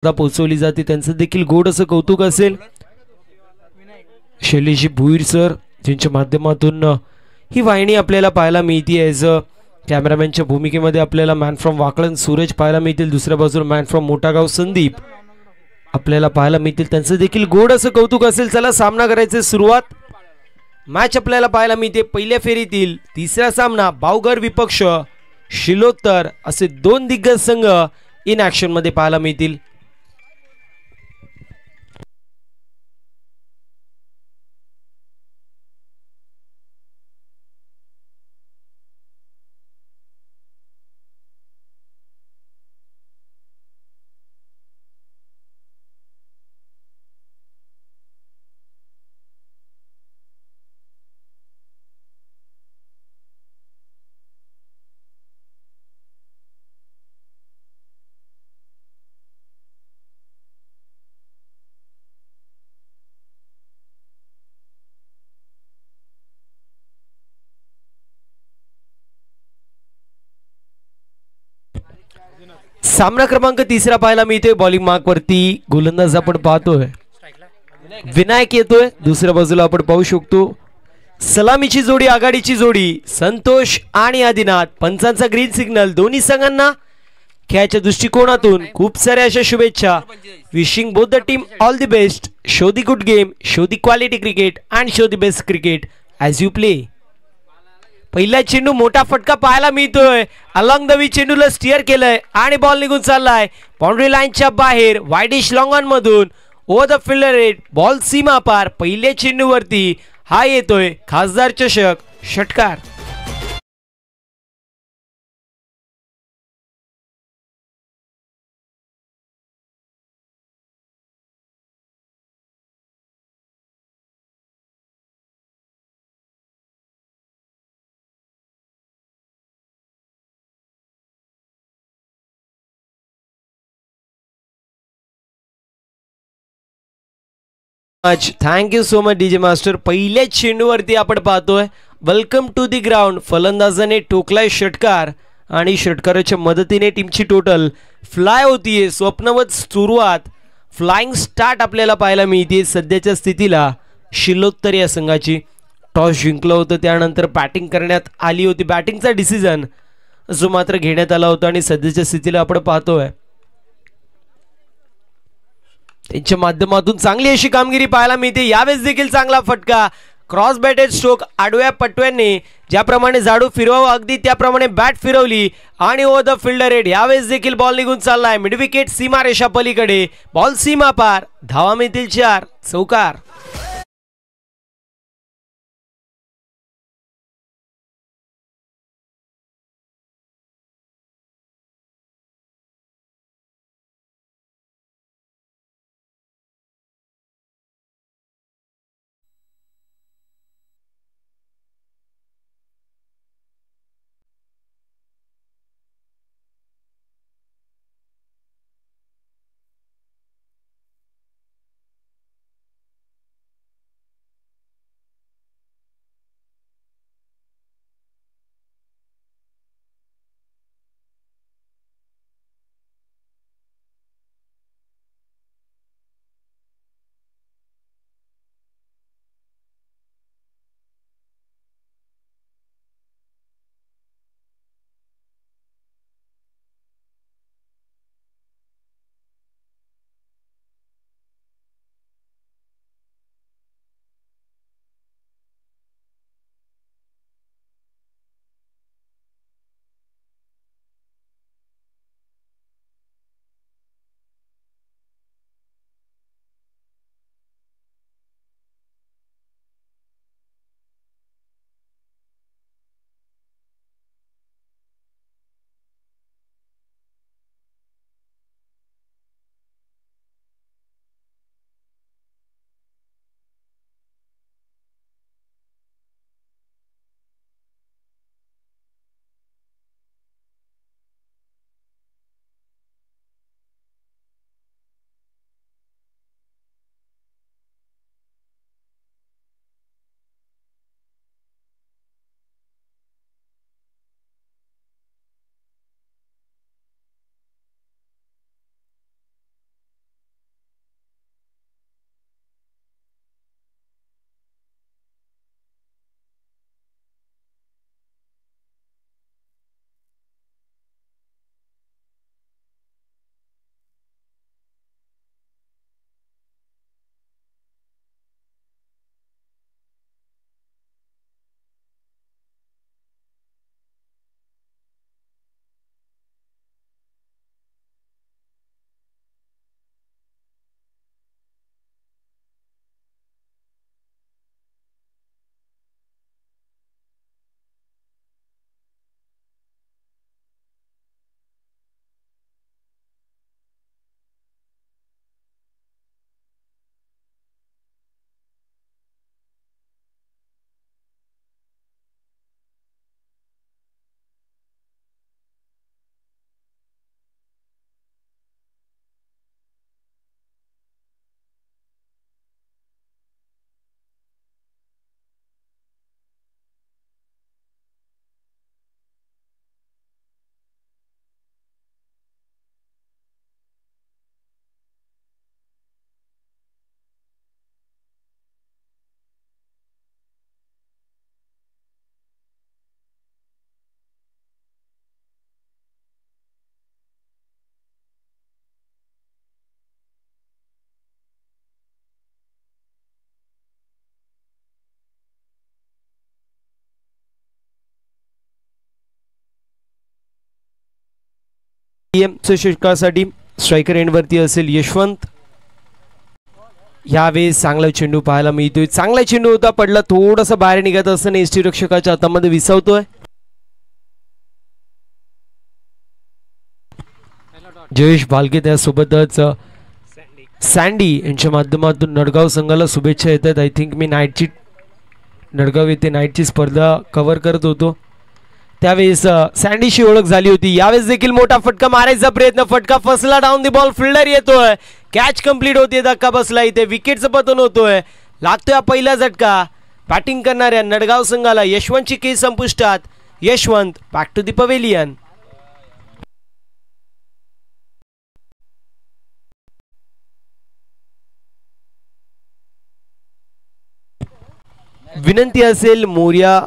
पोहोचवली जाते त्यांचं देखील गोड असं कौतुक असेल. शैलेश भुईर सर ज्यांच्या माध्यमातून ही वाहिनी आपल्याला पाहायला मिळते. ॲज अ कॅमेरामॅनच्या भूमिकेमध्ये आपल्याला मॅन फ्रॉम वाकळण सूरज पाहायला मिळतील. दुसऱ्या बाजूला मॅन फ्रॉम मोठागाव संदीप आपल्याला पाहायला मिळतील. त्यांचं देखील गोड असं कौतुक असेल. चला सामना करायचे सुरुवात. मॅच आपल्याला पाहायला मिळते पहिल्या फेरीतील तिसरा सामना. बावगर विपक्ष शिलोत्तर असे दोन दिग्गज संघ इन ऍक्शन मध्ये पाहायला मिळतील. सामना क्रमांक तिसरा पाहायला मिळतोय. बॉलिंग मार्क वरती गोलंदाज आपण पाहतोय विनायक येतोय. दुसऱ्या बाजूला आपण पाहू शकतो सलामीची जोडी, आघाडीची जोडी संतोष आणि आदिनाथ. पंचांचा green signal. दोन्ही संघांना खेळाच्या दृष्टिकोनातून खूप साऱ्या अशा शुभेच्छा. Wishing both the team all the best. Show the good game, show the quality cricket and show the best cricket as you play. पहिला चेंडू मोठा फटका पाहायला मिळतोय. अलॉंग द वी चेंडूला स्टिअर केलंय आणि बॉल निघून चाललाय बाउंड्री लाईनच्या बाहेर. वाईडिश लॉंग ऑन मधून over the fielder rate. Ball सीमा पार. पहिल्या चेंडूवरती हा येतोय खासदार चषक षटकार. Thank you so much DJ master. पहिल्या चेंडूवरती आपण पाहतोय वेलकम टू दी ग्राउंड. फलंदाजाने टोकलाय षटकार आणि षटकाराच्या मदतीने टीमची टोटल फ्लाय होतीये. स्वप्नवत सुरुवात, फ्लाइंग स्टार्ट आपल्याला पाहायला मिळते. सध्याच्या स्थितीला शिलोत्तर या संघाची टॉस जिंकलं होतं, त्यानंतर बॅटिंग करण्यात आली होती. बॅटिंगचा डिसिजन जो मात्र घेण्यात आला होता आणि सध्याच्या स्थितीला आपण पाहतोय त्यांच्या माध्यमातून चांगली अशी कामगिरी पाहायला मिळते. यावेळेस देखील चांगला फटका. Cross batted stroke. आडव्या पटव्यांनी ज्याप्रमाणे जाडू फिरवावं अगदी त्याप्रमाणे बॅट फिरवली आणि ओव्हर द फिल्डर हेड. यावेळेस देखील बॉल निघून चाललाय मिड विकेट सीमारेषा पलीकडे. बॉल सीमा पार. धावा मिळतील 4. चौकार. षटकासाठी स्ट्रायकर एंडवरती असेल यशवंत. यावेळेस चांगला चेंडू पाहायला मिळतोय. चांगला चेंडू होता, पडला थोडासा बाहेर निघत असताना एसटी रक्षकाच्या हातामध्ये विसावतोय. जयेश भालके त्यासोबतच सँडी यांच्या माध्यमातून नडगाव संघाला शुभेच्छा येतात. आय थिंक मी नडगाव येथे नाईटची स्पर्धा कव्हर करत होतो त्यावेळेस सँडीशी ओळख झाली होती. यावेळेस देखील मोठा फटका मारायचा प्रयत्न, फटका फसला, डाऊन दी बॉल, फिल्डर येतोय, कॅच कंप्लीट होते, धक्का बसला, इथे विकेटचं पतन होतोय. लागतोय हा पहिला झटका बॅटिंग करणाऱ्या नडगाव संघाला. यशवंतची केस संपुष्टात. Yashwant back to the pavilion. विनंती असेल मोर्या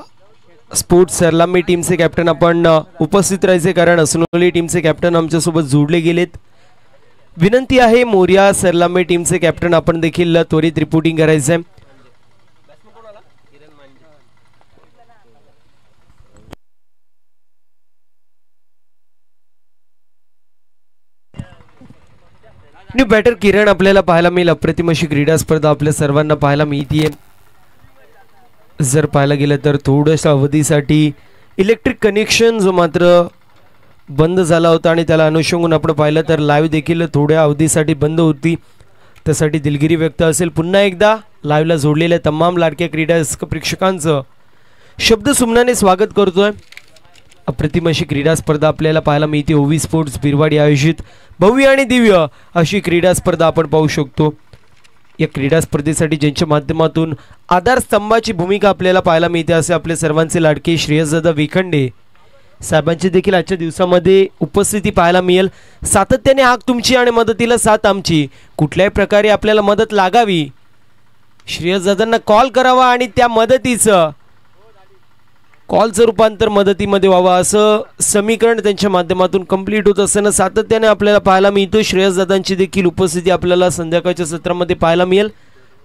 स्पोर्ट्स सरलामी टीमचे कॅप्टन आपण उपस्थित राहायचे, कारण असनोली टीमचे कॅप्टन आमच्यासोबत जोडले गेलेत. विनंती आहे मोर्या सरलामी टीमचे कॅप्टन आपण देखील त्वरित रिपोर्टिंग करायचंय. न्यू बॅटर किरण आपल्याला पाहायला मिळेल. अप्रतिम अशी क्रीडा स्पर्धा आपल्या सर्वांना पाहायला मिळतीये. जर पाहायला गेलं तर थोड्याशा अवधीसाठी इलेक्ट्रिक कनेक्शन जो मात्र बंद झाला होता आणि त्याला अनुषंगून आपण पाहिलं तर लाईव्ह देखील थोड्या अवधीसाठी बंद होती. त्यासाठी दिलगिरी व्यक्त असेल. पुन्हा एकदा लाईव्हला जोडलेल्या तमाम लाडक्या क्रीडा प्रेक्षकांचं शब्द सुमनाने स्वागत करतोय. अप्रतिम अशी क्रीडा स्पर्धा आपल्याला पाहायला मिळते. ओवी स्पोर्ट्स बिरवाडी आयोजित भव्य आणि दिव्य अशी क्रीडा स्पर्धा आपण पाहू शकतो. या क्रीडा स्पर्धेसाठी ज्यांच्या माध्यमातून आधारस्तंभाची भूमिका आपल्याला पाहायला मिळते असे आपले सर्वांचे लाडके श्रेयसदादा विखंडे साहेबांची देखील आजच्या दिवसामध्ये उपस्थिती पाहायला मिळेल. सातत्याने हाक तुमची आणि मदतीला साथ आमची. कुठल्याही प्रकारे आपल्याला मदत लागावी, श्रेयसदादांना कॉल करावा आणि त्या मदतीचं कॉलचं रूपांतर मदतीमध्ये व्हावं असं समीकरण त्यांच्या माध्यमातून कंप्लीट होत असताना सातत्याने आपल्याला पाहायला मिळतो. श्रेयसदादांची देखील उपस्थिती आपल्याला संध्याकाळच्या सत्रामध्ये पाहायला मिळेल.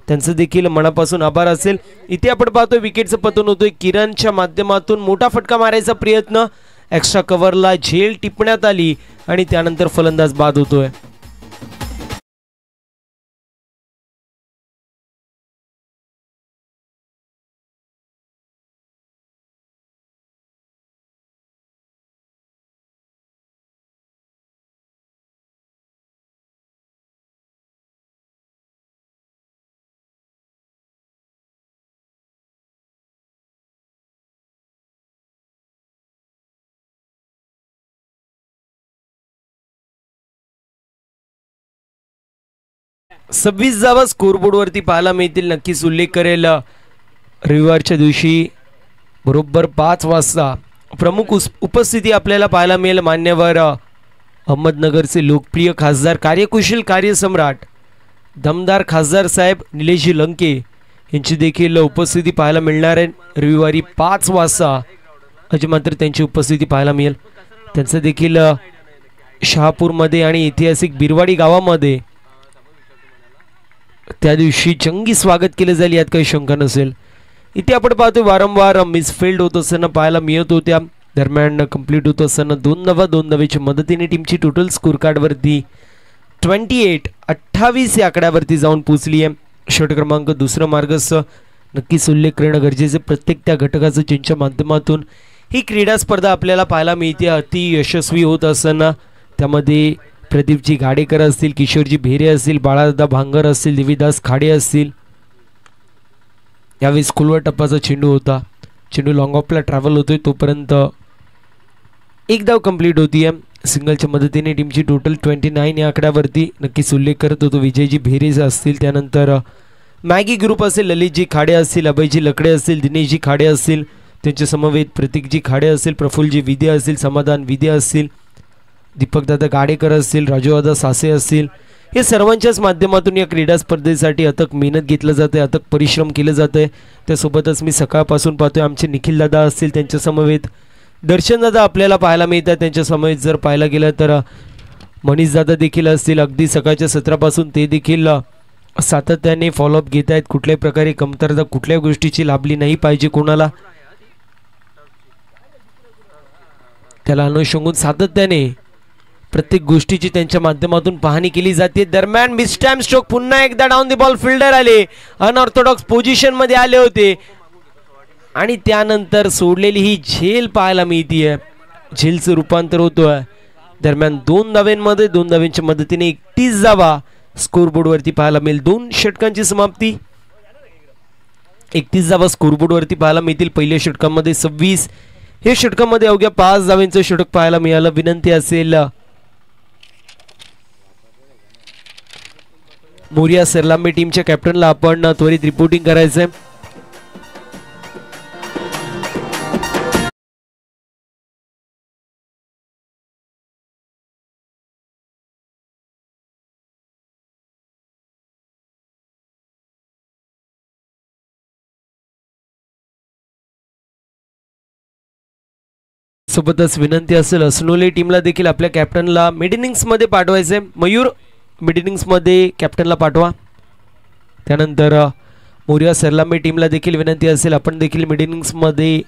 त्यांचं देखील मनापासून आभार असेल. इथे आपण पाहतोय विकेटचं पतन होतोय. किरणच्या माध्यमातून मोठा फटका मारायचा प्रयत्न, एक्स्ट्रा कव्हरला झेल टिपण्यात आली आणि त्यानंतर फलंदाज बाद होतोय. सव्वीस धावा स्कोरबोर्डवरती पाहायला मिळतील. नक्कीच उल्लेख करेल रविवारच्या दिवशी बरोबर 5 वाजता प्रमुख उपस्थिती आपल्याला पाहायला मिळेल. मान्यवर अहमदनगरचे लोकप्रिय खासदार, कार्यकुशल कार्यसम्राट, दमदार खासदार साहेब निलेशजी लंके यांची देखील उपस्थिती पाहायला मिळणार आहे. रविवारी 5 वाजता अजी मात्र त्यांची उपस्थिती पाहायला मिळेल. त्यांचं देखील शहापूरमध्ये आणि ऐतिहासिक बिरवाडी गावामध्ये त्या दिवशी जंगी स्वागत केले जाईल, यात काही शंका नसेल. इथे आपण पाहतोय वारंवार मिसफिल्ड होत असताना पाहायला मिळत होत्या. दरम्यान कंप्लीट होत असताना 2 धावेच्या मदतीने टीमची टोटल स्कोर कार्डवरती 28 या आकड्यावरती जाऊन पोहोचली आहे. षट क्रमांक दुसरा मार्गस्थ नक्कीच उल्लेख करणं गरजेचं. प्रत्येक त्या घटकाचं ज्यांच्या माध्यमातून ही क्रीडा स्पर्धा आपल्याला पाहायला मिळते अति यशस्वी होत असताना त्यामध्ये प्रदीपजी गाडेकर असतील, किशोरजी भेरे असतील, बाळादादा भांगर असतील, देवीदास खाडे असतील. यावेळी स्कूलवर टप्पाचा चेंडू होता. चेंडू लॉंग ऑफला ट्रॅव्हल होतोय तोपर्यंत एक धाव कंप्लीट होतीये. सिंगलच्या मदतीने टीमची टोटल 29 या आकड्यावरती नक्कीच उल्लेख करत होतो. विजयजी भेरे असतील, त्यानंतर मॅगी ग्रुप असेल, ललितजी खाडे असतील, अभयजी लकडे असतील, दिनेशजी खाडे असतील, त्यांच्या समवेत प्रतीकजी खाडे असतील, प्रफुल्लजी विदे असतील, समाधान विदे असतील, दीपकदादा गाडेकर असतील, राजूदादा सासे असतील. हे सर्वांच्याच माध्यमातून या क्रीडा स्पर्धेसाठी अथक मेहनत घेतलं जाते, अथक परिश्रम केलं जाते. त्यासोबतच मी सकाळपासून पाहतोय आमचे निखिलदादा असतील, त्यांच्या समवेत दर्शनदादा आपल्याला पाहायला मिळतात. त्यांच्या समवेत जर पाहायला गेलं तर मनीषदादा देखील असतील. अगदी सकाळच्या सत्रापासून ते देखील सातत्याने फॉलोअप घेत आहेत. कुठल्याही प्रकारे कमतरता कुठल्या गोष्टीची लाभली नाही पाहिजे कोणाला, त्याला अनुषंगून सातत्याने प्रत्येक गोष्टीची त्यांच्या माध्यमातून पाहणी केली जाते. दरम्यान मिसटाइम स्ट्रोक, पुन्हा एकदा डाऊन द बॉल फिल्डर आले, अनऑर्थोडॉक्स पोझिशन मध्ये आले होते आणि त्यानंतर सोडलेली ही झेल पाहायला मिळतीये. झेलचं रूपांतर होतोय. दरम्यान 2 धावांमध्ये 2 धावांच्या मदतीने 31 धावा स्कोरबोर्ड वरती पाहायला मिळेल. 2 षटकांची समाप्ती, 31 धावा स्कोरबोर्ड वरती पाहायला मिळतील. पहिल्या षटकामध्ये 26, हे षटकामध्ये अवघ्या 5 धावांचं षटक पाहायला मिळालं. विनंती असेल मोरिया सरलांबे टीमच्या कॅप्टनला आपण त्वरित रिपोर्टिंग करायचंय. सोबतच विनंती असेल असनोले टीमला देखील आपल्या कॅप्टनला मिड इनिंग्स मध्ये पाठवायचंय. मयूर मिड इनिंग्स मध्ये कॅप्टनला पाठवा. त्यानंतर मोरिया सरलांबे टीमला देखील विनंती असेल आपण देखील मिड इनिंग्स मध्ये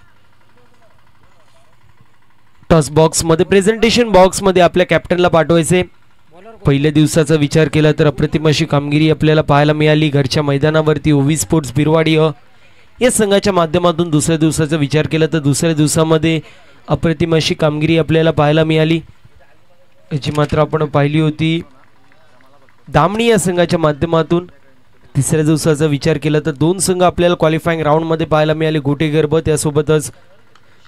टॉस बॉक्स मध्ये, प्रेझेंटेशन बॉक्स मध्ये आपल्या कॅप्टनला पाठवायचे. पहिल्या दिवसाचा विचार केला तर अप्रतिम अशी कामगिरी आपल्याला पाहायला मिळाली घरच्या मैदानावरती. ओवी स्पोर्ट्स बिरवाडी या संघाच्या माध्यमातून दुसऱ्या दिवसाचा विचार केला तर दुसऱ्या दिवसामध्ये अप्रतिम अशी कामगिरी आपल्याला पाहायला मिळाली, जी मात्र आपण पाहिली होती दामणी या संघाच्या माध्यमातून. तिसऱ्या दिवसाचा विचार केला तर 2 संघ आपल्याला क्वालिफाईंग राऊंड मध्ये पाहायला मिळाले, गोटेगर्भ त्यासोबतच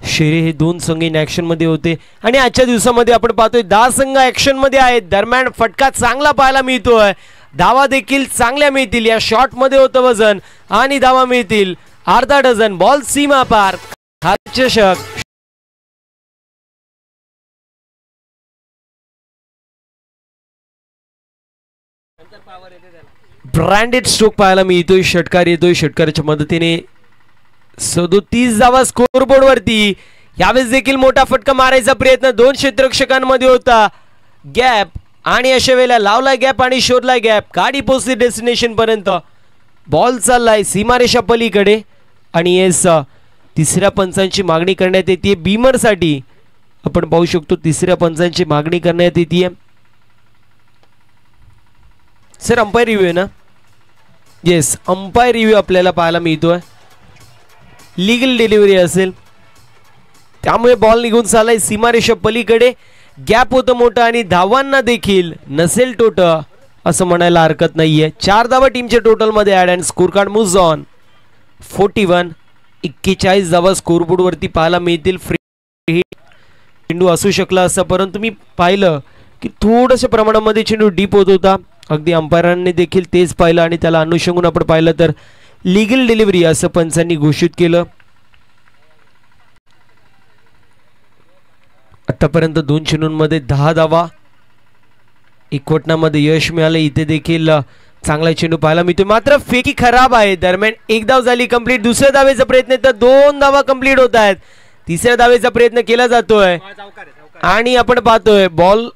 शेरे. हे 2 संघ इन ऍक्शन मध्ये होते आणि आजच्या दिवसामध्ये आपण पाहतोय 10 संघ ऍक्शन मध्ये आहेत. दरम्यान फटका चांगला पाहायला मिळतोय, धावा देखील चांगल्या मिळतील. या शॉट मध्ये होतं वजन आणि धावा मिळतील अर्धा डझन. बॉल सीमा पार, हा चषक ब्रँडेड स्ट्रोक पाहायला मिळतोय. षटकार येतोय, षटकाराच्या मदतीने 37 धावा स्कोरबोर्ड वरती. यावेळेस देखील मोठा फटका मारायचा प्रयत्न 2 क्षेत्ररक्षकांमध्ये होता. गॅप आणि अशा वेळेला लावलाय गॅप आणि शोधलाय गॅप. गाडी पोहोचली डेस्टिनेशन पर्यंत. बॉल चाललाय सीमारेषा पलीकडे आणि येस तिसऱ्या पंचांची मागणी करण्यात येते बीमर साठी. आपण पाहू शकतो तिसऱ्या पंचांची मागणी करण्यात येते. सर अंपायर रिव्ह्यू आहे ना? येस, अंपायर रिव्ह्यू आपल्याला पाहायला मिळतोय. लीगल डिलिव्हरी असेल त्यामुळे बॉल निघून चाललाय सीमारेषा पलीकडे. गॅप होतं मोठं आणि धावांना देखील नसेल टोटल असं म्हणायला हरकत नाहीये. 4 धावा टीमच्या टोटल मध्ये add and score card moves on 41. 41 धावा स्कोरबोर्ड वरती पाहायला मिळतील. फ्री हिट चेंडू असू शकला असं, परंतु मी पाहिलं की थोडंसं प्रमाणामध्ये चेंडू डीप होत होता. अगदी अंपायरांनी देखील तेच पाहिलं आणि त्याला अनुषंगून आपण पाहिलं तर लीगल डिलिव्हरी असं पंचांनी घोषित केलं. आतापर्यंत 2 चेंडूंमध्ये 10 धावा एकवटनामध्ये यश मिळालं. इथे देखील चांगला चेंडू पाहायला मिळतो, मात्र फेकी खराब आहे. दरम्यान 1 धाव झाली कंप्लीट. दुसऱ्या धावेचा प्रयत्न तर 2 धावा कंप्लीट होत आहेत. तिसऱ्या धावेचा प्रयत्न केला जातोय आणि आपण पाहतोय बॉल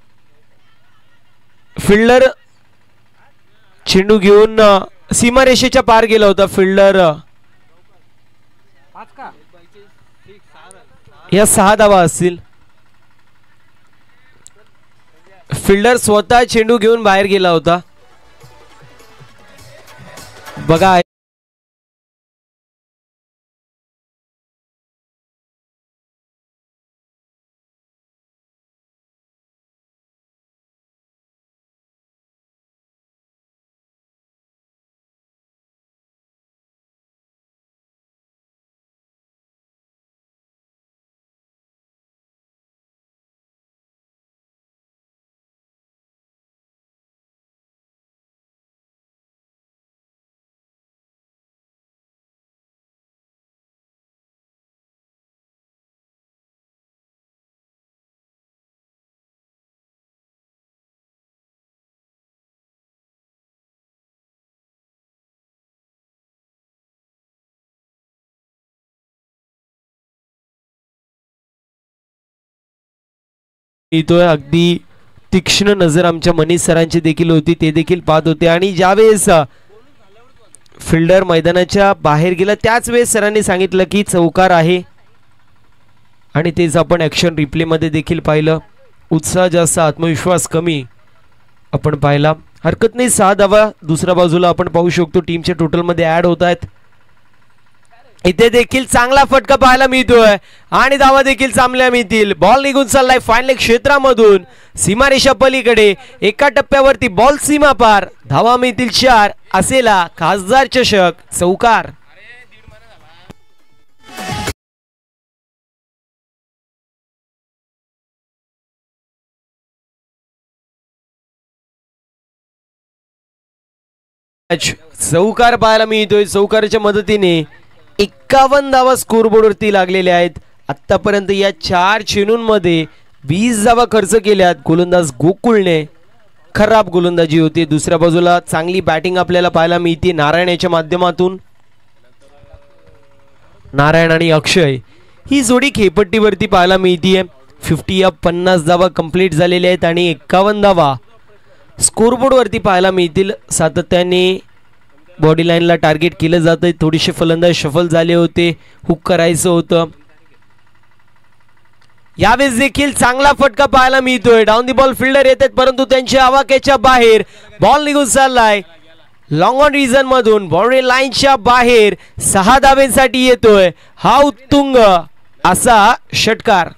फिल्डर चेंडू घेऊन सीमारेषेच्या पार गेला होता. फिल्डर या 6 धावा असतील. फिल्डर स्वतः चेंडू घेऊन बाहेर गेला होता. बघा येतोय. अगदी तीक्ष्ण नजर आमच्या मनीष सरांची देखील होती, ते देखील पाहत होते आणि ज्यावेळेस फिल्डर मैदानाच्या बाहेर गेला त्याच वेळेस सरांनी सांगितलं की चौकार आहे आणि तेच आपण ऍक्शन रिप्ले मध्ये देखील पाहिलं. उत्साह जास्त, आत्मविश्वास कमी आपण पाहिला. हरकत नाही, 6 धावा दुसऱ्या बाजूला आपण पाहू शकतो टीमच्या टोटल मध्ये ऍड होत आहेत. इथे देखील चांगला फटका पाहायला मिळतोय आणि धावा देखील चांगल्या मिळतील. बॉल निघून चाललाय फायनल क्षेत्रामधून सीमारेषा पलीकडे. एका टप्प्यावरती बॉल सीमा पार. धावा मिळतील 4. असेला खासदार चषक चौकार. चौकार पाहायला मिळतोय. चौकाराच्या मदतीने 51 धावा स्कोरबोर्ड वरती लागलेल्या आहेत. आतापर्यंत या 4 चेंडूंमध्ये 20 धावा खर्च केल्यात. गोलंदाज गोकुळने खराब गोलंदाजी होती. दुसऱ्या बाजूला चांगली बॅटिंग आपल्याला पाहायला मिळते नारायण याच्या माध्यमातून. नारायण आणि अक्षय ही जोडी खेळपट्टीवरती पाहायला मिळतीये. 50 या 50 धावा कंप्लीट झालेल्या आहेत आणि 51 धावा स्कोरबोर्ड वरती पाहायला मिळतील. सातत्याने बॉडी लाईनला टार्गेट केलं जातंय. थोडेसे फलंदाज शफल झाले होते, हुक करायचं होतं. यावेळेस देखील चांगला फटका पाहायला मिळतोय. डाऊन दी बॉल फिल्डर येतात परंतु त्यांच्या आवाक्याच्या बाहेर बॉल निघून चाललाय. लॉंग ऑन रिझन मधून बाउंड्री लाईनच्या बाहेर 6 धाब्यांसाठी येतोय हा उत्तुंग असा षटकार.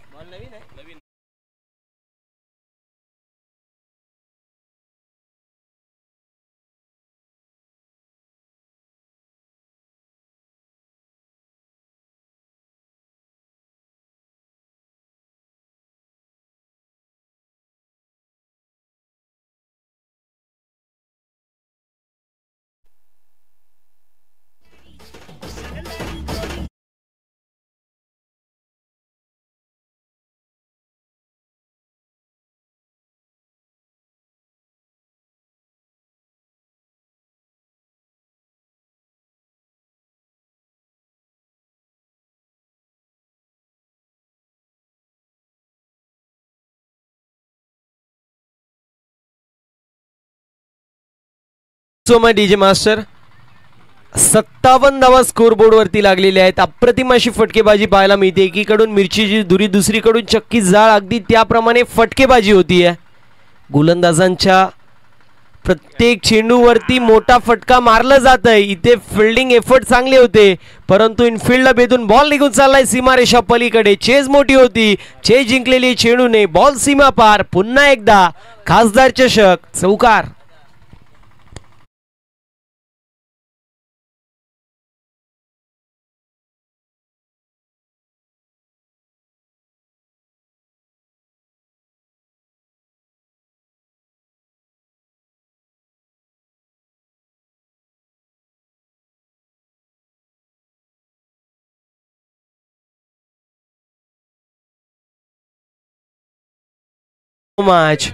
डीजे मास्टर 57 धावा स्कोरबोर्ड वरती लागलेल्या आहेत. अप्रतिम अशी फटकेबाजी पाहायला मिळते. एकीकडून मिरचीची दुरी, दुसरीकडून चक्की जाळ, अगदी त्याप्रमाणे फटकेबाजी होतीये. गोलंदाजांच्या प्रत्येक चेंडूवरती मोठा फटका मारला जात आहे. इथे फिल्डिंग एफर्ट चांगले होते परंतु इनफिल्डला भेदून बॉल निघून चाललाय सीमारेषा पलीकडे. चेज मोठी होती, चेज जिंकलेली चेंडूने बॉल सीमा पार. पुन्हा एकदा खासदार चषक चौकार. मॅच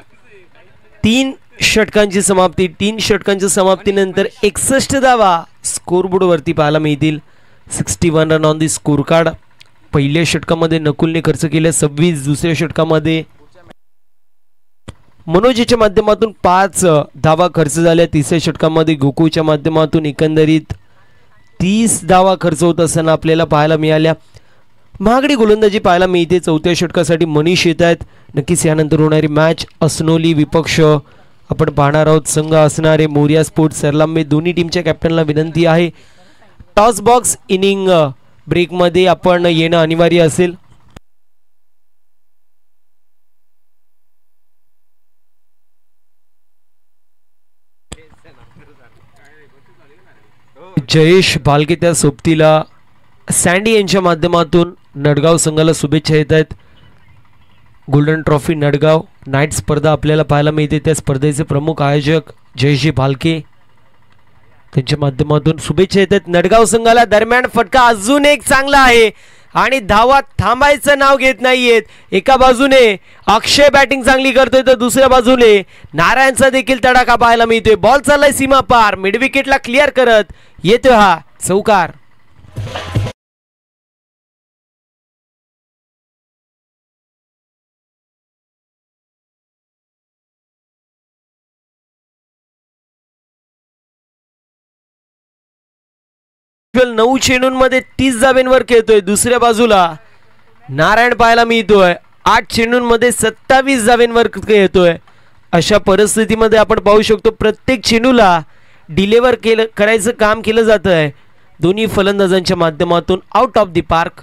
3 षटकांची समाप्ती. 3 षटकांच्या समाप्तीनंतर 61 धावा स्कोरबोर्ड वरती पाहायला मिळतील. 61 run on the score card. पहिल्या षटकामध्ये नकुलने खर्च केले 26. दुसऱ्या षटकामध्ये मनोजच्या माध्यमातून 5 धावा खर्च झाल्या. तिसऱ्या षटकामध्ये गोकुळच्या माध्यमातून एकंदरीत 30 धावा खर्च होत असताना आपल्याला पाहायला मिळाल्या. महागडी गोलंदाजी पाहायला मिळते. चौथ्या षटकासाठी मनीष येत आहेत. नक्कीच यानंतर होणारी मॅच असनोली विपक्ष आपण पाहणार आहोत. संघ असणारे मोरिया स्पोर्ट्स सरलांबे. दोन्ही टीमच्या कॅप्टनला विनंती आहे टॉस बॉक्स इनिंग ब्रेकमध्ये आपण येणं अनिवार्य असेल. जयेश भालके त्या सोबतीला सँडी यांच्या माध्यमातून नडगाव संघाला शुभेच्छा येत आहेत. गोल्डन ट्रॉफी नडगाव नाईट स्पर्धा आपल्याला पाहायला मिळते. त्या स्पर्धेचे प्रमुख आयोजक जयेशजी भालके त्यांच्या माध्यमातून शुभेच्छा येत आहेत नडगाव संघाला. दरम्यान फटका अजून एक चांगला आहे आणि धावा थांबायचं नाव घेत नाहीयेत. एका बाजूने अक्षय बॅटिंग चांगली करतोय तर दुसऱ्या बाजूने नारायणचा देखील तडाखा पाहायला मिळतोय. बॉल चाललाय सीमा पार. मिड विकेटला क्लिअर करत येतोय हा चौकार. टोटल 9 चेंडूंमध्ये 30 धाब्यांवर खेळतोय. दुसऱ्या बाजूला नारायण पाहायला मिळतोय. 8 चेंडूंमध्ये 27 धावांवर येतोय. अशा परिस्थितीमध्ये आपण पाहू शकतो प्रत्येक चेंडूला डिलिव्हर करायचं काम केलं जात आहे दोन्ही फलंदाजांच्या माध्यमातून आउट ऑफ द पार्क.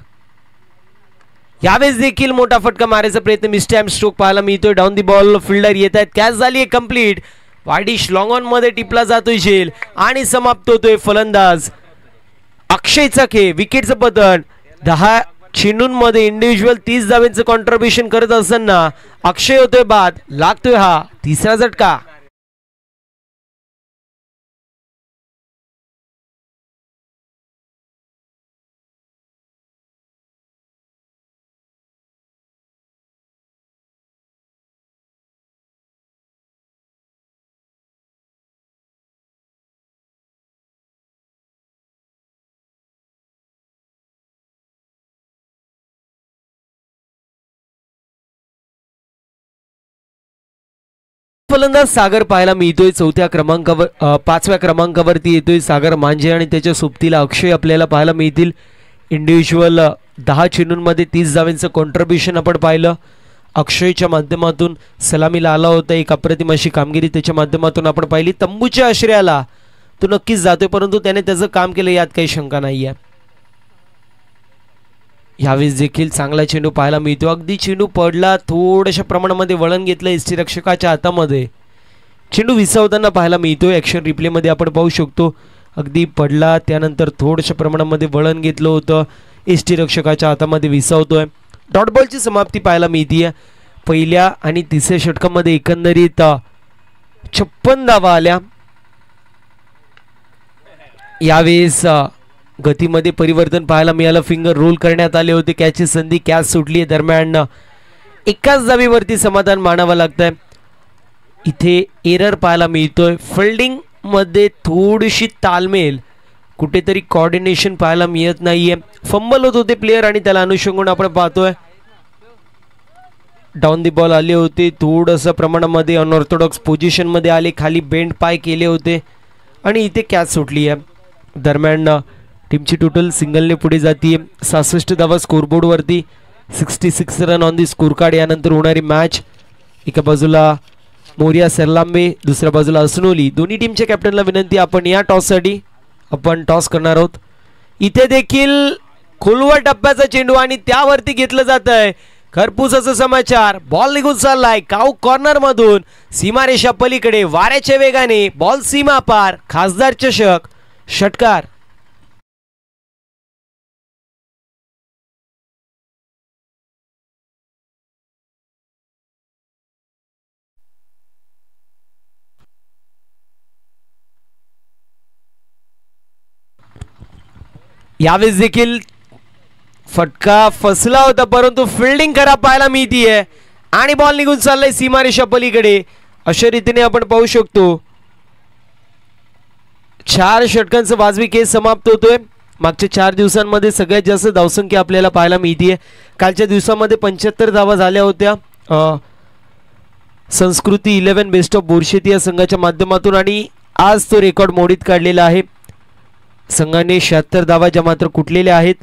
यावेळेस देखील मोठा फटका मारायचा प्रयत्न मिस्टॅम स्ट्रोक पाहायला मिळतोय. डाऊन दी बॉल फिल्डर येत आहेत. कॅच झाली आहे कंप्लीट. वाईडिश लॉंग ऑन मध्ये टिपला जातोय झेल आणि समाप्त होतोय. फलंदाज अक्षयचा खेळ विकेटचं पतन. 10 चेंडूंमध्ये इंडिव्हिज्युअल 30 धावांचं कॉन्ट्रीब्युशन करत असताना अक्षय होतोय बाद. लागतोय हा तिसरा झटका. फलंदाज सागर पाहायला मिळतोय. 5व्या क्रमांकावरती येतोय सागर मांजे आणि त्याच्या सोबतीला अक्षय आपल्याला पाहायला मिळतील. इंडिव्हिज्युअल 10 चेंडूंमध्ये 30 धावांचं कॉन्ट्रीब्युशन आपण पाहिलं. अक्षयच्या माध्यमातून सलामीला आला होता. एक अप्रतिम अशी कामगिरी त्याच्या माध्यमातून आपण पाहिली. तंबूच्या आश्रयाला तो नक्कीच जातोय परंतु त्याने त्याचं काम केलं यात काही शंका नाही आहे. यावेळेस देखील चांगला चेंडू पाहायला मिळतो. अगदी चेंडू पडला थोड्याशा प्रमाणामध्ये वळण घेतलं यष्टीरक्षकाच्या हातामध्ये. चेंडू विसावताना पाहायला मिळतोय. ॲक्शन रिप्लेमध्ये आपण पाहू शकतो अगदी पडला त्यानंतर थोड्याशा प्रमाणामध्ये वळण घेतलं होतं यष्टीरक्षकाच्या हातामध्ये विसावतोय. डॉट बॉलची समाप्ती पाहायला मिळतीये. पहिल्या आणि तिसऱ्या षटकामध्ये एकंदरीत 56 धावा आल्या. यावेळेस गतीमध्ये परिवर्तन पाहायला मिळालं. फिंगर रोल करण्यात आले होते. कॅचची संधी कॅच सुटली. दरम्यान एकाच धावेवरती समाधान मानावं लागतंय. इथे एरर पाहायला मिळतोय. फिल्डिंग मध्ये थोडीशी तालमेल कुठेतरी कोऑर्डिनेशन पाहायला मिळत नाहीये. फंबल होत होते प्लेयर आणि त्याला अनुषंगून आपण पाहतोय डाऊन दी बॉल आले होते. थोडंसं प्रमाणामध्ये अनऑर्थोडॉक्स पोझिशन मध्ये आले. खाली बेंड पाय केले होते आणि इथे कॅच सुटली आहे. दरम्यान टीमची टोटल सिंगलने पुढे जाते. 66 धावा स्कोरबोर्ड वरती. 66 run on the score card. यानंतर होणारी मॅच एका बाजूला मोरिया सरलांबे दुसऱ्या बाजूला असनोली. दोन्ही टीमच्या कॅप्टनला विनंती आपण या टॉससाठी आपण टॉस करणार आहोत. इथे देखील खोलवर टप्प्याचा चेंडू आणि त्यावरती घेतलं जात आहे. खरपूस असं समाचार. बॉल निघून चाललाय काऊ कॉर्नर मधून सीमारेषा पलीकडे. वाऱ्याच्या वेगाने बॉल सीमा पार. खासदार चषक षटकार. यावेळेस देखील फटका फसला होता परंतु फिल्डिंग खराब पाहायला मिळतीये आणि बॉल निघून चाललाय सीमारेषा पलीकडे. अशा रीतीने आपण पाहू शकतो 4 षटकांचा वाजवी खेळ समाप्त होतोय. मागच्या 4 दिवसांमध्ये सगळ्यात जास्त धावसंख्या आपल्याला पाहायला मिळतीये. कालच्या दिवसामध्ये 75 धावा झाल्या होत्या संस्कृती 11 बेस्ट ऑफ बोरशेती या संघाच्या माध्यमातून आणि आज तो रेकॉर्ड मोडीत काढलेला आहे. संघाने 76 धावा ज्या मात्र कुठलेल्या आहेत.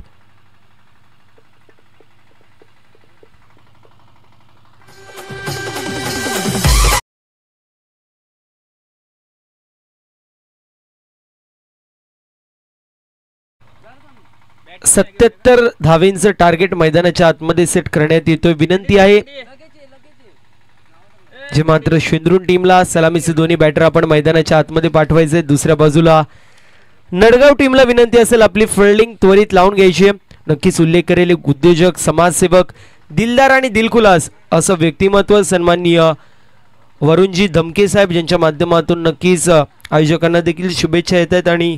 सत्याहत्तर धावेंचं टार्गेट मैदानाच्या आतमध्ये सेट करण्यात येतोय. विनंती आहे जे मात्र शेंद्रून टीमला सलामीचे दोन्ही बॅटर आपण मैदानाच्या आतमध्ये पाठवायचे. दुसऱ्या बाजूला नडगाव टीमला विनंती असेल आपली फिल्डिंग त्वरित लावून घ्यायची. नक्कीच उल्लेख करेल उद्योजक समाजसेवक दिलदार आणि दिलखुलास असं व्यक्तिमत्व सन्माननीय वरुणजी धमके साहेब ज्यांच्या माध्यमातून नक्कीच आयोजकांना देखील शुभेच्छा येत आहेत आणि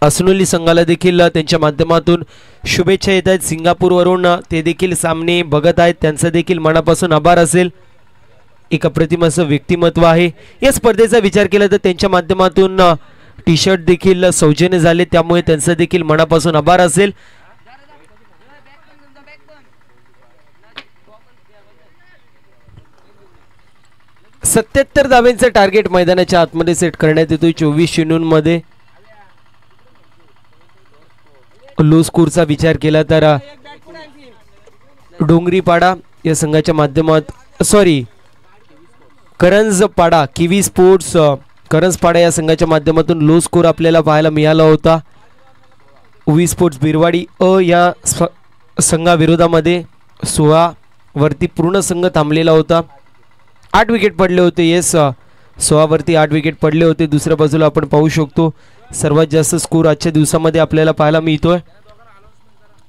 असनोली संघाला देखील त्यांच्या माध्यमातून शुभेच्छा येत आहेत. सिंगापूरवरून ते देखील सामने बघत आहेत. त्यांचा देखील मनापासून आभार असेल. एक अप्रतिम असं व्यक्तिमत्व आहे. या स्पर्धेचा विचार केला तर त्यांच्या माध्यमातून टी शर्ट देखील सौजन्य झाले त्यामुळे त्यांचा देखील मनापासून आभार असेल. सत्याहत्तर धावेंचं टार्गेट मैदानाच्या आतमध्ये सेट करण्यात येतोय. 24 चेंडूंमध्ये लो स्कोरचा विचार केला तर डोंगरीपाडा या संघाच्या माध्यमात करंजपाडा किवी स्पोर्ट्स करंजपाडा या संघाच्या माध्यमातून लो स्कोर आपल्याला पाहायला मिळाला होता. उवी स्पोर्ट्स बिरवाडी या संघाविरोधामध्ये 16 वरती पूर्ण संघ थांबलेला होता. 8 विकेट पडले होते. येस 16 वरती 8 विकेट पडले होते. दुसऱ्या बाजूला आपण पाहू शकतो सर्वात जास्त स्कोर आजच्या दिवसामध्ये आपल्याला पाहायला मिळतोय.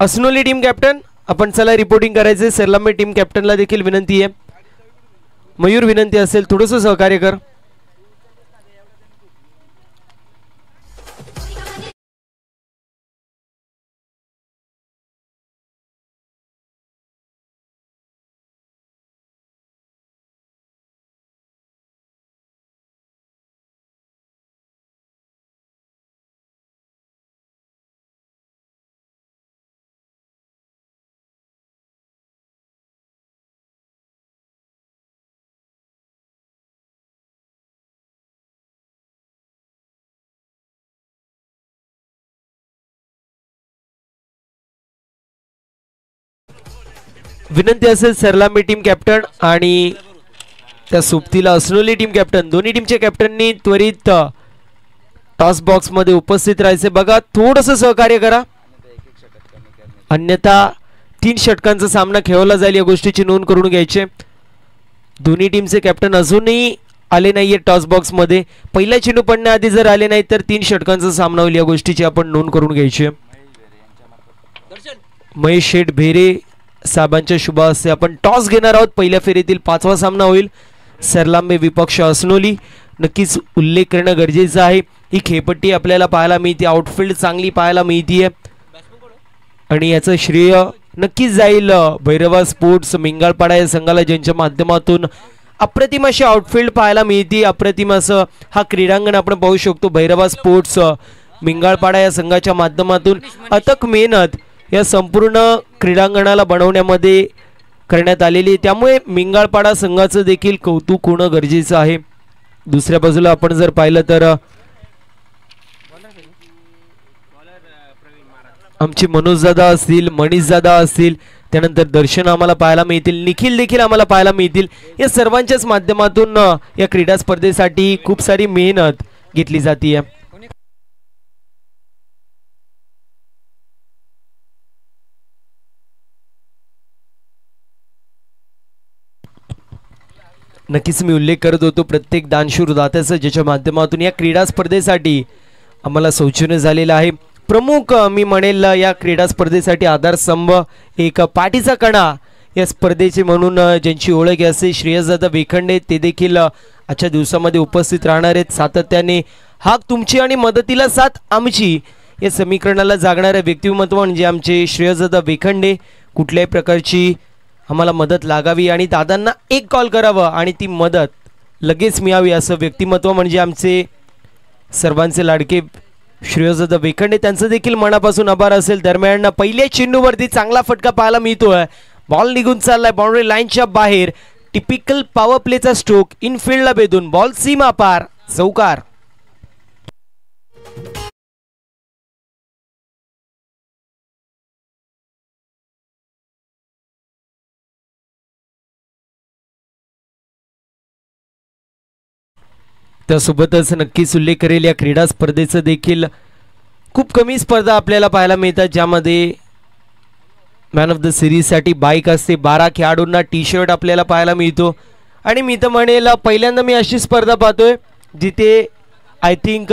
असनोली टीम कॅप्टन आपण चला रिपोर्टिंग करायचे. सरलांबे टीम कॅप्टनला देखील विनंती आहे. मयूर विनंती असेल थोडंसं सहकार्य कर. विनंती असेल सरलांबे टीम कॅप्टन आणि त्या सोबतीला असनोली टीम कॅप्टन दोन्ही टीमच्या कॅप्टननी त्वरित टॉस बॉक्स मध्ये उपस्थित राहायचे. बघा थोडंसं सहकार्य करा अन्यथा 3 षटकांचा सामना खेळवला जाईल या गोष्टीची नोंद करून घ्यायचे. दोन्ही टीमचे कॅप्टन अजूनही आले नाहीये टॉस बॉक्स मध्ये. पहिला चेंडू पडण्याआधी जर आले नाही तर 3 षटकांचा सामना होईल या गोष्टीची आपण नोंद करून घ्यायची. महेश शेठ भेरे साहेबांच्या शुभ हस्ते आपण टॉस घेणार आहोत. पहिल्या फेरीतील 5वा सामना होईल सरलांबे विपक्ष असनोली. नक्कीच उल्लेख करणं गरजेचं आहे. ही खेळपट्टी आपल्याला पाहायला मिळते. आउटफील्ड चांगली पाहायला मिळतीये आणि याचं श्रेय नक्कीच जाईल भैरवा स्पोर्ट्स मिंगाळपाडा या संघाला ज्यांच्या माध्यमातून अप्रतिम अशी आउटफील्ड पाहायला मिळते. अप्रतिम असं हा क्रीडांगण आपण पाहू शकतो. भैरवा स्पोर्ट्स मिंगाळपाडा या संघाच्या माध्यमातून अथक मेहनत या संपूर्ण क्रीडांगणाला बनवण्यामध्ये करण्यात आलेली. त्यामुळे मिंगाळपाडा संघाचं देखील कौतुक होणं गरजेचं आहे. दुसऱ्या बाजूला आपण जर पाहिलं तर आमचे मनोज दादा असतील मनीष दादा असतील त्यानंतर दर्शन आम्हाला पाहायला मिळतील. निखिल देखील आम्हाला पाहायला मिळतील. या सर्वांच्याच माध्यमातून या क्रीडा स्पर्धेसाठी खूप सारी मेहनत घेतली जाते. नक्कीच मी उल्लेख करत होतो प्रत्येक दानशूर दात्याचं ज्याच्या माध्यमातून या क्रीडा स्पर्धेसाठी आम्हाला सौजन्य झालेलं आहे. प्रमुख मी म्हणेल या क्रीडा स्पर्धेसाठी आधारस्तंभ एक पाठीचा कणा या स्पर्धेचे म्हणून ज्यांची ओळख असते श्रेयसदादा वेखंडे ते देखील आजच्या दिवसामध्ये उपस्थित राहणार आहेत. सातत्याने हाक तुमची आणि मदतीला साथ आमची या समीकरणाला जागणारे व्यक्तिमत्व म्हणजे आमचे श्रेयसदादा वेखंडे. कुठल्याही प्रकारची आम्हाला मदत लागावी आणि दादांना एक कॉल करावं आणि ती मदत लगेच मिळावी असं व्यक्तिमत्व म्हणजे आमचे सर्वांचे लाडके श्रेयसदादा वेखंडे. त्यांचं देखील मनापासून आभार असेल. दरम्यान पहिल्या चेंडूवरती चांगला फटका पाहायला मिळतोय. बॉल निघून चाललाय बाउंड्री लाईनच्या बाहेर. टिपिकल पॉवर प्लेचा स्ट्रोक इनफिल्डला भेदून बॉल सीमा पार चौकार. त्यासोबतच नक्कीच उल्लेख करेल या क्रीडा स्पर्धेचं देखील खूप कमी स्पर्धा आपल्याला पाहायला मिळतात ज्यामध्ये मॅन ऑफ द सिरीजसाठी बाईक असते. 12 खेळाडूंना टी शर्ट आपल्याला पाहायला मिळतो. आणि मी तर म्हणेल पहिल्यांदा मी अशी स्पर्धा पाहतोय जिथे आय थिंक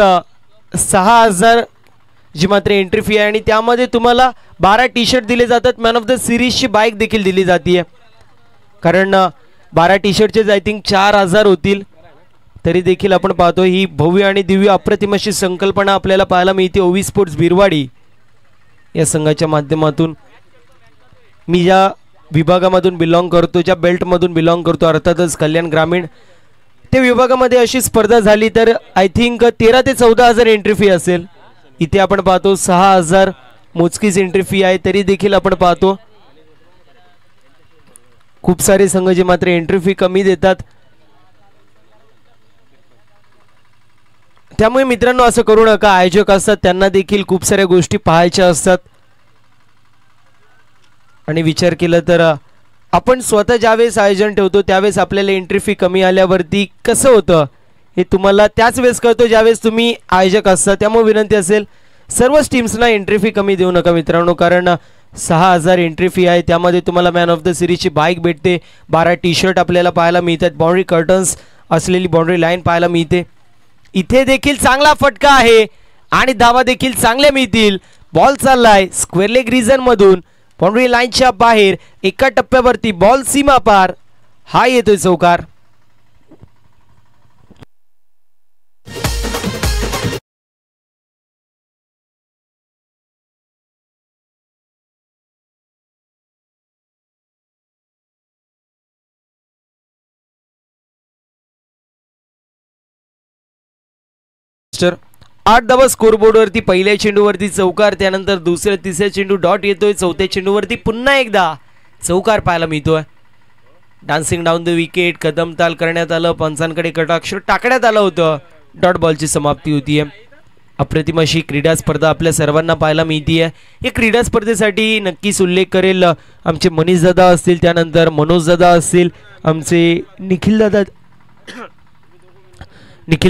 6000 जी मात्र एंट्री फी आहे आणि त्यामध्ये तुम्हाला 12 टी शर्ट दिले जातात. मॅन ऑफ द सिरीजची बाईक देखील दिली जाते कारण 12 टी शर्टचे आय थिंक 4000 होतील. तरी देखील आपण पाहतो ही भव्य आणि दिव्य अप्रतिम अशी संकल्पना आपल्याला पाहायला मिळते. ओवी स्पोर्ट्स बिरवाडी या संघाच्या माध्यमातून. मी ज्या विभागामधून बिलॉंग करतो ज्या बेल्टमधून बिलॉंग करतो अर्थातच कल्याण ग्रामीण त्या विभागामध्ये अशी स्पर्धा झाली तर आय थिंक 13 ते 14,000 एंट्री फी असेल. इथे आपण पाहतो 6,000 मोजकीच एंट्री फी आहे. तरी देखील आपण पाहतो खूप सारे संघ जे मात्र एंट्री फी कमी देतात. त्यामुळे मित्रांनो असं करू नका. आयोजक असतात त्यांना देखील खूप साऱ्या गोष्टी पाहायच्या असतात. आणि विचार केला तर आपण स्वतः ज्यावेळेस आयोजन ठेवतो त्यावेळेस आपल्याला एंट्री फी कमी आल्यावरती कसं होतं हे तुम्हाला त्याच वेळेस कळतो ज्यावेळेस तुम्ही आयोजक असता. त्यामुळे विनंती असेल सर्वच टीम्सना एंट्री फी कमी देऊ नका मित्रांनो, कारण 6,000 एंट्री फी आहे. त्यामध्ये तुम्हाला मॅन ऑफ द सिरीजची बाईक भेटते, 12 टी शर्ट आपल्याला पाहायला मिळतात, बाउंड्री कर्टन्स असलेली बाउंड्री लाईन पाहायला मिळते. इथे देखील चांगला फटका आहे आणि धावा देखील चांगल्या मिळतील. बॉल चाललाय स्क्वेअर लेग रिजन मधून बाउंड्री लाईनच्या बाहेर, एका टप्प्यावरती बॉल सीमा पार, हा येतोय चौकार. आठ धावा स्कोरबोर्डवरती पहिल्या चेंडूवरती चौकार, त्यानंतर दुसऱ्या तिसऱ्या चेंडू डॉट येतोय, चौथ्या चेंडूवरती पुन्हा एकदा चौकार पाहायला मिळतोय. Dancing down the wicket Kadam ताल करण्यात आलं, पंचांकडे कटाक्ष टाकण्यात आलं होतं, डॉट बॉलची समाप्ती होतीये. अप्रतिम अशी क्रीडा स्पर्धा आपल्या सर्वांना पाहायला मिळतीये. या क्रीडा स्पर्धेसाठी नक्कीच उल्लेख करेल आमचे मनीष दादा असतील, त्यानंतर मनोज दादा असतील, आमचे निखिल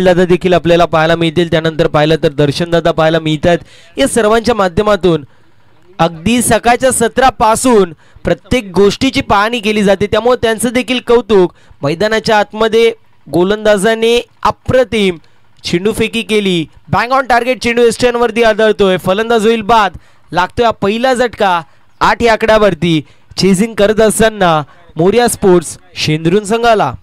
दादा देखील आपल्याला पाहायला मिळतील. त्यानंतर पाहिलं तर दर्शन दादा पाहायला मिळतात. या सर्वांच्या माध्यमातून अगदी सकाळच्या सत्रापासून प्रत्येक गोष्टीची पाहणी केली जाते, त्यामुळे त्यांचं देखील कौतुक. मैदानाच्या आतमध्ये गोलंदाजाने अप्रतिम चेंडूफेकी केली, बँग ऑन टार्गेट चेंडू एस्टर्नवरती आदळतोय, फलंदाज होईल बाद, लागतोय पहिला झटका 8 या आकड्यावरती. चेझिंग करत असताना मोरिया स्पोर्ट्स शेंद्रून संघाला.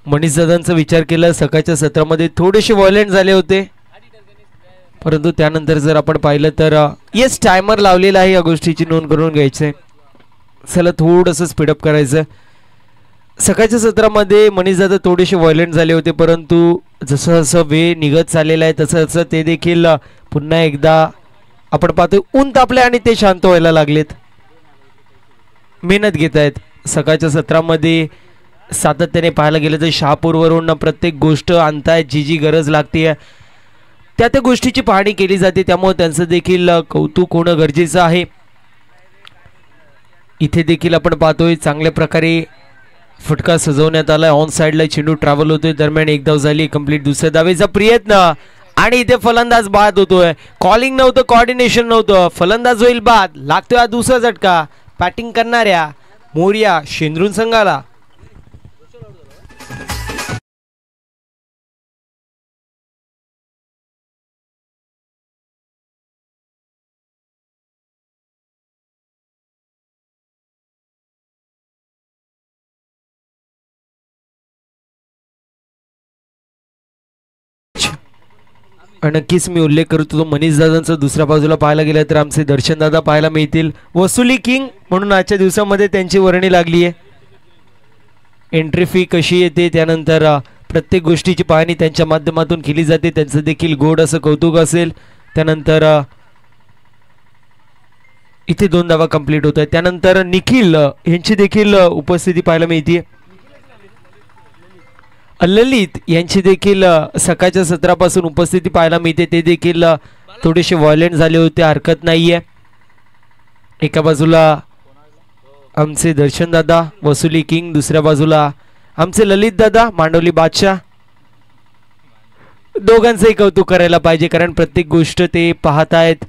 मनीष दादांचा विचार केला, सकाळच्या सत्रामध्ये थोडेसे व्हायलेंट झाले होते, परंतु त्यानंतर जर आपण पाहिलं तर येस टायमर लावलेला आहे, या गोष्टीची नोंद करून घ्यायचंय. चला थोडंसं स्पीडअप करायचं. सकाळच्या सत्रामध्ये मनीष दादा थोडेसे व्हायलेंट झाले होते, परंतु जसं जसं वेळ निघत चाललेला आहे तसं तसं ते देखील पुन्हा एकदा आपण पाहतोय ऊन तापले आणि ते शांत व्हायला लागलेत, मेहनत घेत आहेत. सकाळच्या सत्रामध्ये सातत्याने पाहायला गेलं तर शहापूरवरून प्रत्येक गोष्ट आणतायत, जी गरज लागते त्या गोष्टीची पाहणी केली जाते, त्यामुळे त्यांचं देखील कौतुक होणं गरजेचं आहे. इथे देखील आपण पाहतोय चांगल्या प्रकारे फटका सजवण्यात आलाय, ऑन साइडला चेंडू ट्रॅव्हल होतोय, दरम्यान एक धाव झाली कंप्लीट. दुसऱ्या धावेचा प्रयत्न आणि इथे फलंदाज बाद होतोय, कॉलिंग नव्हतं, कोऑर्डिनेशन नव्हतं, फलंदाज होईल बाद, लागतोय हा दुसरा झटका बॅटिंग करणाऱ्या मोरिया शेंद्रून संघाला. नक्कीच मी उल्लेख करतो मनीष दादांचा. दुसऱ्या बाजूला पाहायला गेलं तर आमचे दर्शन दादा पाहायला मिळतील, वसुली किंग म्हणून आजच्या दिवसामध्ये त्यांची वर्णी लागली आहे. एंट्री फी कशी येते, त्यानंतर प्रत्येक गोष्टीची पाहणी त्यांच्या माध्यमातून केली जाते, त्यांचं देखील गोड असं कौतुक असेल. त्यानंतर इथे 2 धावा कंप्लीट होत आहेत. त्यानंतर निखिल यांची देखील उपस्थिती पाहायला मिळते, ललित यांची देखील सकाळच्या सत्रापासून उपस्थिती पाहायला मिळते, ते देखील थोडेसे व्हायलेंट झाले होते, हरकत नाहीये. एका बाजूला आमचे दर्शन दादा वसुली किंग, दुसऱ्या बाजूला आमचे ललित दादा मांडवली बादशाह. दोघांचंही कौतुक करायला पाहिजे, कारण प्रत्येक गोष्ट ते पाहत आहेत,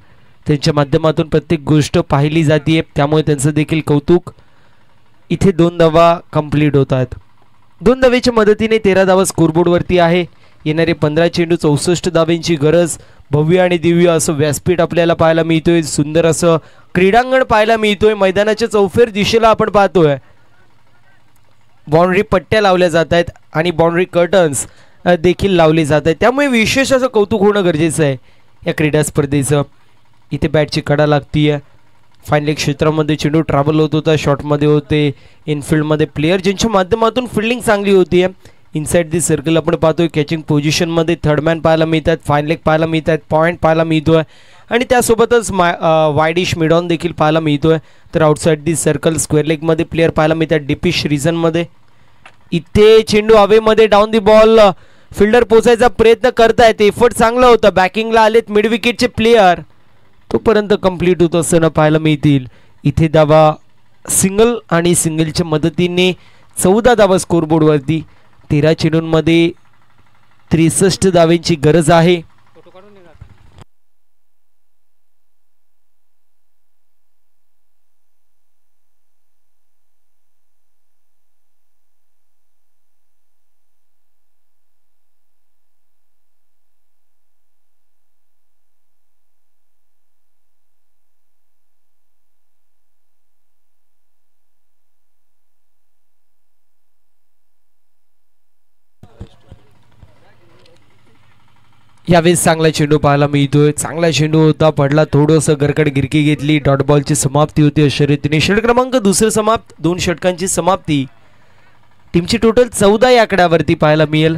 त्यांच्या माध्यमातून प्रत्येक गोष्ट पाहिली जाते, त्यामुळे त्यांचं देखील कौतुक. इथे 2 धावा कंप्लीट होत आहेत. 2 धावेच्या मदतीने 13 धावा स्कोरबोर्डवरती आहे. येणारे 15 चेंडू 64 धावांची गरज. भव्य आणि दिव्य असं व्यासपीठ आपल्याला पाहायला मिळतोय. सुंदर असं क्रीडांगण पाहायला मिळतोय. मैदानाच्या चौफेर दिशेला आपण पाहतोय बाउंड्री पट्ट्या लावल्या जात आहेत आणि बाउंड्री कर्टन्स देखील लावले जात आहेत. त्यामुळे विशेष असं कौतुक होणं गरजेचं आहे या क्रीडा स्पर्धेचं. इथे बॅटची कडा लागतीये. फाईन लेग क्षेत्रामध्ये चेंडू ट्रॅव्हल होत होता. शॉटमध्ये होते. इनफिल्डमध्ये प्लेयर ज्यांच्या माध्यमातून फिल्डिंग चांगली होती. इनसाइड दी सर्कल आपण पाहतोय. कॅचिंग पोझिशनमध्ये थर्डमॅन पाहायला मिळतात. फाईन लेग पाहायला मिळतात. पॉईंट पाहायला मिळतोय आणि त्यासोबतच वायडिश मिडॉन देखील पाहायला मिळतोय. तर आउटसाइड दी सर्कल स्क्वेअर लेगमध्ये प्लेयर पाहायला मिळतात. डीपिश रिजनमध्ये इथे चेंडू हवेमध्ये डाऊन दी बॉल फिल्डर पोचायचा प्रयत्न करतायत. एफर्ट चांगला होता. बॅकिंगला आलेत मिड विकेटचे प्लेयर. तोपर्यंत कंप्लीट होत असताना पाहायला मिळतील. इथे धावा सिंगल आणि सिंगलच्या मदतीने 14 धावा स्कोरबोर्डवरती. 13 चेंडूंमध्ये 63 धावांची गरज आहे. यावेळेस चांगला चेंडू पाहायला मिळतोय. चांगला चेंडू होता. पडला थोडंसं गरकड गिरकी घेतली. डॉट बॉलची समाप्ती होती अशा रीतीने. षटक क्रमांक दुसरं समाप्त. 2 षटकांची समाप्ती. टीमची टोटल 14 या आकड्यावरती पाहायला मिळेल.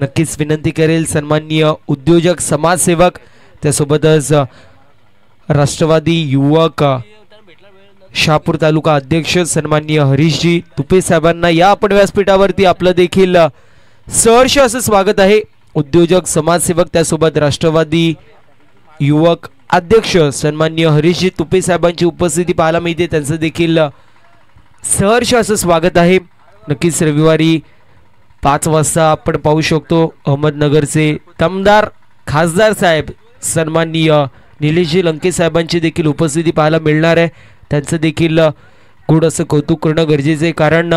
नक्कीच विनंती करेल सन्माननीय उद्योजक समाजसेवक त्यासोबतच राष्ट्रवादी युवक शहापूर तालुका अध्यक्ष सन्माननीय हरीशजी तुपे साहेबांना या आपण व्यासपीठावरती आपलं देखील सहर्ष असं स्वागत आहे. उद्योजक समाजसेवक त्यासोबत राष्ट्रवादी युवक अध्यक्ष सन्माननीय हरीशजी तुपे साहेबांची उपस्थिती पाहायला मिळते. त्यांचं देखील सहर्ष असं स्वागत आहे. नक्कीच रविवारी 5 वाजता आपण पाहू शकतो अहमदनगरचे दमदार खासदार साहेब सन्माननीय निलेशजी लंके साहेबांची देखील उपस्थिती पाहायला मिळणार आहे. त्यांचं देखील गोड असं कौतुक करणं गरजेचं आहे. कारण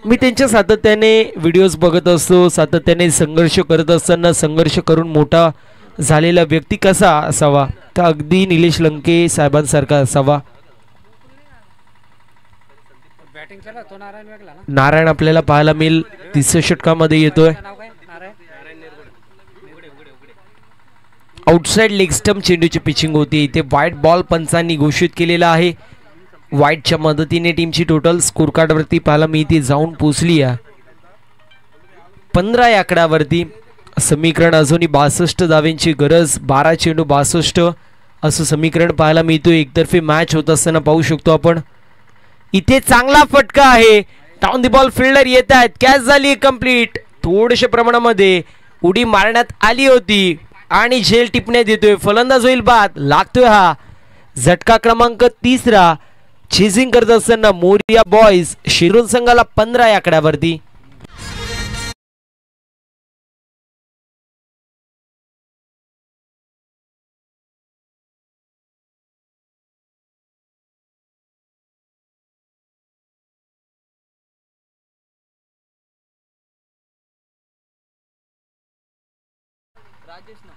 मी त्यांच्या सातत्याने व्हिडिओज बघत असतो. सातत्याने संघर्ष करत असताना संघर्ष करून मोठा झालेला व्यक्ती कसा असावा तर अगदी निलेश लंके साहेबांसारखा असावा. नारायण आपल्याला पाहायला मिळेल. 30 षटकामध्ये येतोय. आउटसाइड लेग स्टंप चेंडूची पिचिंग होती. इथे व्हाईट बॉल पंचांनी घोषित केलेला आहे. व्हाईटच्या मदतीने टीमची टोटल स्कोर कार्डवरती पाहायला मिळते जाऊन पोचली आहे 15 या आकड्यावरती. समीकरण अजूनही 62 धावांची गरज. 12 चेंडू 62 असं समीकरण पाहायला मिळतो. एकतर्फी मॅच होत असताना पाहू शकतो आपण. इथे चांगला फटका आहे. डाऊन दी बॉल फिल्डर येत आहेत. कॅच झाली कंप्लीट. थोडेशा प्रमाणामध्ये उडी मारण्यात आली होती आणि झेल टिपण्यात येतोय. फलंदाज होईल बाद. लागतोय हा झटका क्रमांक 3. चेजिंग करत असताना मोरिया बॉयज शिरूर संघाला 15 या आकड्यावरती.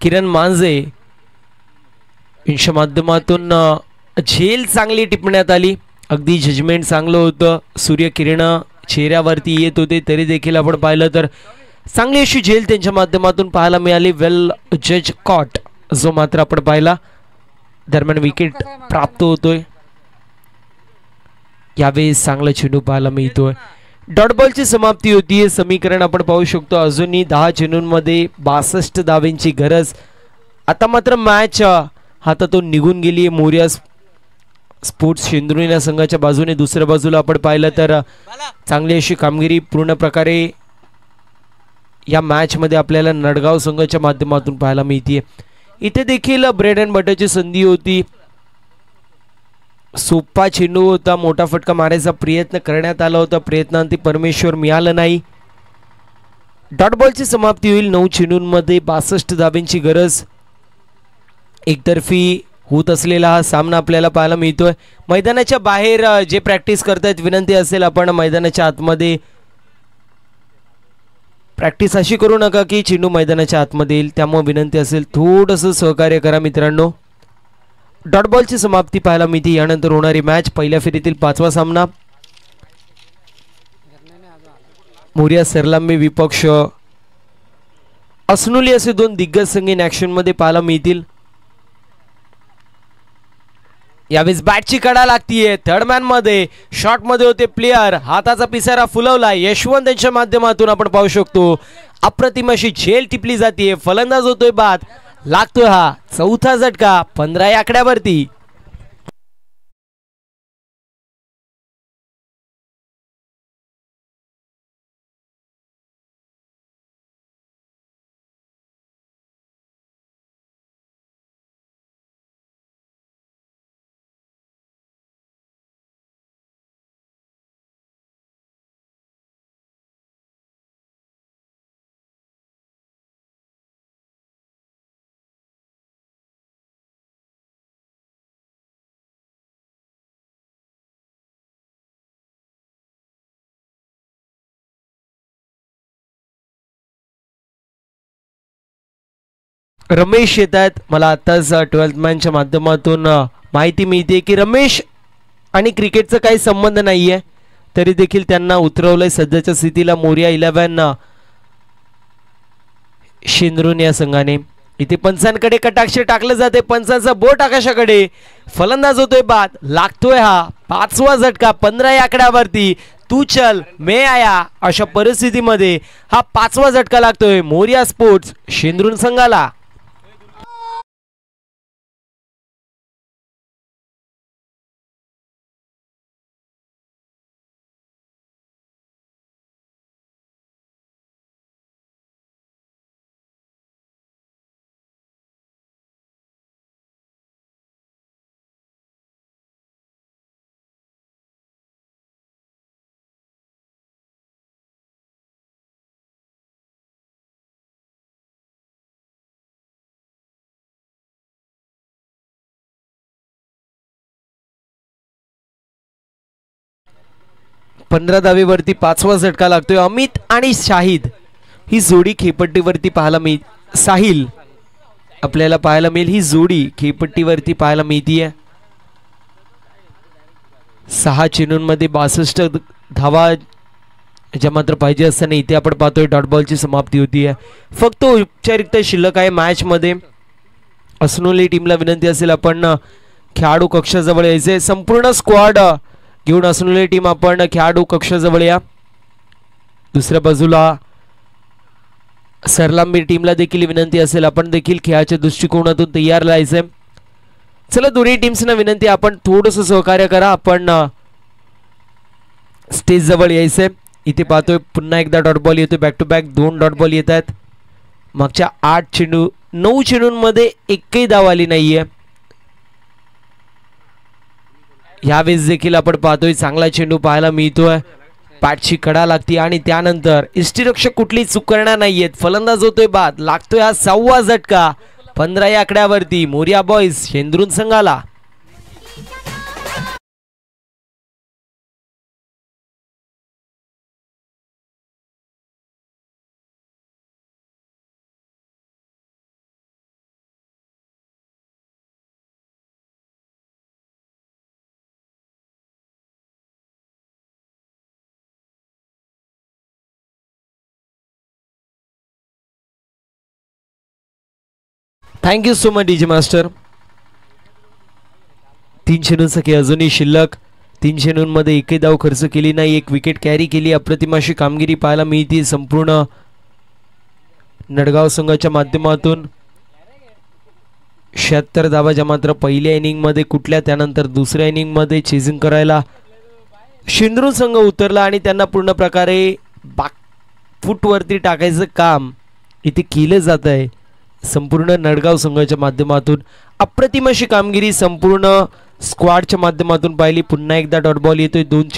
किरण मांजे यांच्या माध्यमातून झेल चांगली टिपण्यात आली. अगदी जजमेंट चांगलं होतं. सूर्यकिरण चेहऱ्यावरती येत होते तरी देखील आपण पाहिलं तर चांगली अशी झेल त्यांच्या माध्यमातून पाहायला मिळाली. वेल जज कॉट जो मात्र आपण पाहिला. दरम्यान विकेट प्राप्त होतोय. यावेळेस चांगला चेंडू पाहायला मिळतोय. डॉट बॉलची समाप्ती होतीये. समीकरण आपण पाहू शकतो अजूनही 10 चेंडूंमध्ये 62 धावांची गरज. आता मात्र मॅच हातातून निघून गेली आहे मोरिया स्पोर्ट्स शेंद्रुनी संघाच्या बाजूने. दुसऱ्या बाजूला आपण पाहिलं तर चांगली अशी कामगिरी पूर्ण प्रकारे या मॅच मध्ये आपल्याला नडगाव संघाच्या माध्यमातून पाहायला मिळते. इथे देखील ब्रेड अँड बटरची संधी होती. सोपा चेंडू होता. मोठा फटका मारायचा प्रयत्न करण्यात आला होता. प्रयत्नांती परमेश्वर मिळालं नाही. डॉट बॉलची समाप्ती होईल. 9 चेंडूंमध्ये 62 धावांची गरज. एकतर्फी होत असलेला हा सामना आपल्याला पाहायला मिळतोय. मैदानाच्या बाहेर जे प्रॅक्टिस करतायत विनंती असेल आपण मैदानाच्या आतमध्ये प्रॅक्टिस अशी करू नका की चेंडू मैदानाच्या आतमध्ये येईल, त्यामुळे विनंती असेल थोडंसं सहकार्य करा मित्रांनो. डॉट बॉलची समाप्ती पाहायला मिळते. यानंतर होणारी मॅच पहिल्या फेरीतील 5वा सामना मोरिया सरलांबे विपक्ष असनुली असे दोन दिग्गज संघ इन ऍक्शन मध्ये पाहायला मिळतील. यावेळेस बॅटची कडा लागतीये. थर्ड मॅन मध्ये शॉट मध्ये होते प्लेयर, हाताचा पिसारा फुलवला. यशवंत यांच्या माध्यमातून आपण पाहू शकतो अप्रतिम अशी झेल टिपली जाते. फलंदाज होतोय बाद, लागतोय हा चौथा झटका 15 या आकड्यावरती. रमेश येत आहेत. मला आताच 12th मॅनच्या माध्यमातून माहिती मिळते की रमेश आणि क्रिकेटचा काही संबंध नाहीये, तरी देखील त्यांना उतरवलंय सध्याच्या स्थितीला मोरिया 11 शेंद्रून या संघाने. इथे पंचांकडे कटाक्ष टाकलं जाते, पंचांचा बोट आकाशाकडे. फलंदाज होतोय बाद, लागतोय हा 5वा झटका 15 या आकड्यावरती. तू चल मैं आया अशा परिस्थितीमध्ये हा 5वा झटका लागतोय मोरिया स्पोर्ट्स शेंद्रून संघाला. पंधरा धावेवरती 5वा झटका लागतोय. अमित आणि शाहिद ही जोडी खेपट्टीवरती पाहायला मिळ साहिल आपल्याला पाहायला मिळेल. ही जोडी खेपट्टीवरती पाहायला मिळतीये. 6 चेंडूंमध्ये 62 धावा ज्या मात्र पाहिजे असताना इथे आपण पाहतोय डॉट बॉलची समाप्ती होतीये. फक्त औपचारिकता शिल्लक आहे मॅच मध्ये. असनोली टीमला विनंती असेल आपण खेळाडू कक्षाजवळ यायचे. संपूर्ण स्क्वॉड घेऊन असलेली टीम आपण खेळाडू कक्षाजवळ या. दुसऱ्या बाजूला सरलांबी टीमला देखील विनंती असेल आपण देखील खेळाच्या दृष्टिकोनातून तयार राहायचंय. चला दोन्ही टीम्सना विनंती आपण थोडंसं सहकार्य करा. आपण स्टेज जवळ यायचंय. इथे पाहतोय पुन्हा एकदा डॉट बॉल येतोय. Back to back 2 dot ball येत आहेत. मागच्या 9 चेंडूंमध्ये एकही धाव आली नाहीये. यावेळेस देखील आपण पाहतोय चांगला चेंडू पाहायला मिळतोय. पॅटची कडा लागते आणि त्यानंतर इष्टिरक्षक कुठली चूक करणार नाहीयेत. फलंदाज होतोय बाद, लागतोय हा 6वा झटका 15 या आकड्यावरती मोरिया बॉयज शेंद्रून संघाला. Thank you so much DJ master. 3 चेंडूंचा खेळ अजूनही शिल्लक. 3 चेंडूंमध्ये एकही धाव खर्च केली नाही. 1 विकेट कॅरी केली. अप्रतिम अशी कामगिरी पाहायला मिळते संपूर्ण नडगाव संघाच्या माध्यमातून. 76 धावा ज्या मात्र पहिल्या इनिंग मध्ये कुठल्या, त्यानंतर दुसऱ्या इनिंग मध्ये चेजिंग करायला शेंद्रून संघ उतरला आणि त्यांना पूर्ण प्रकारे फुटवरती टाकायचं काम इथे केलं जात आहे संपूर्ण नडगाव संघाच्या माध्यमातून. अप्रतिम अशी कामगिरी संपूर्ण स्क्वॉडच्या माध्यमातून पाहिली. पुन्हा एकदा डॉट बॉल येतोय. 2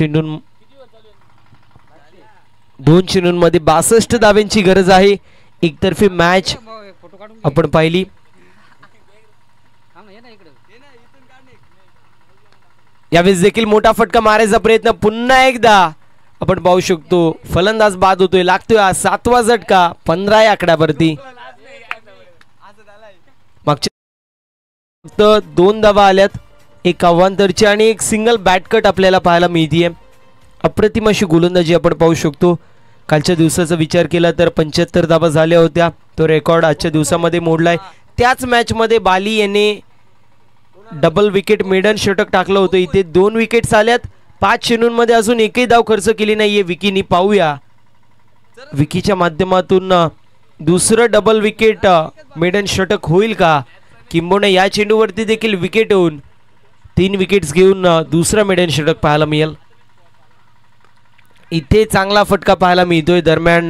चेंडूंमध्ये 62 धावांची गरज आहे. एकतर्फी मॅच आपण पाहिली. यावेळेस देखील मोठा फटका मारायचा प्रयत्न. पुन्हा एकदा आपण पाहू शकतो फलंदाज बाद होतोय, लागतोय हा 7वा झटका 15 या आकड्यावरती. मागच्या 2 धावा आल्यात, एक अवांतरची आणि एक सिंगल बॅटकट आपल्याला पाहायला मिळतीये. अप्रतिम अशी गोलंदाजी आपण पाहू शकतो. कालच्या दिवसाचा विचार केला तर 75 धावा झाल्या होत्या, तो रेकॉर्ड आजच्या दिवसामध्ये मोडलाय. त्याच मॅच मध्ये बाली याने डबल विकेट मेडन षटक टाकलं होतं. इथे 2 विकेट्स आल्यात, 5 चेंडूंमध्ये अजून एकही धाव खर्च केली नाहीये विकीनी. पाहूया विकीच्या माध्यमातून दुसरं डबल विकेट मेडन षटक होईल का, किंबहुना या चेंडूवरती देखील विकेट होऊन 3 विकेट्स घेऊन दुसरा मेडन षटक पाहायला मिळेल. इथे चांगला फटका पाहायला मिळतोय. दरम्यान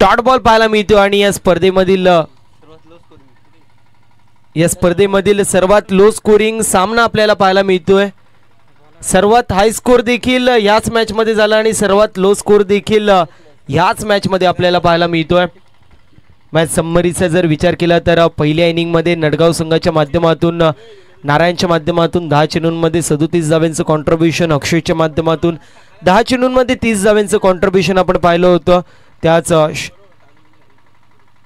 डॉट बॉल पाहायला मिळतो आणि या स्पर्धेमधील सर्वात लो स्कोरिंग सामना आपल्याला पाहायला मिळतोय. सर्वात हाय स्कोर देखील याच मॅच मध्ये झाला आणि सर्वात लो स्कोर देखील याच मॅच मध्ये आपल्याला पाहायला मिळतोय. मॅच समरीचा जर विचार केला तर पहिल्या इनिंग मध्ये नडगाव संघाच्या माध्यमातून नारायणच्या माध्यमातून 10 चेंडूंमध्ये 37 धावांचं कॉन्ट्रीब्युशन, अक्षयच्या माध्यमातून 10 चेंडूंमध्ये 30 धावांचं कॉन्ट्रीब्युशन आपण पाहिलं होतं. त्याच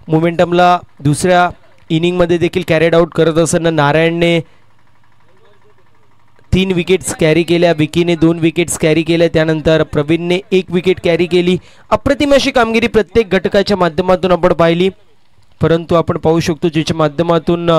मोमेंटमला दुसऱ्या इनिंग मध्ये देखील कॅरीड आउट करत असताना नारायणने 3 विकेट्स कॅरी केल्या, विकीने 2 विकेट्स कॅरी केल्या, त्यानंतर प्रवीणने 1 विकेट कॅरी केली. अप्रतिम अशी कामगिरी प्रत्येक घटकाच्या माध्यमातून आपण पाहिली. परंतु आपण पाहू शकतो ज्याच्या माध्यमातून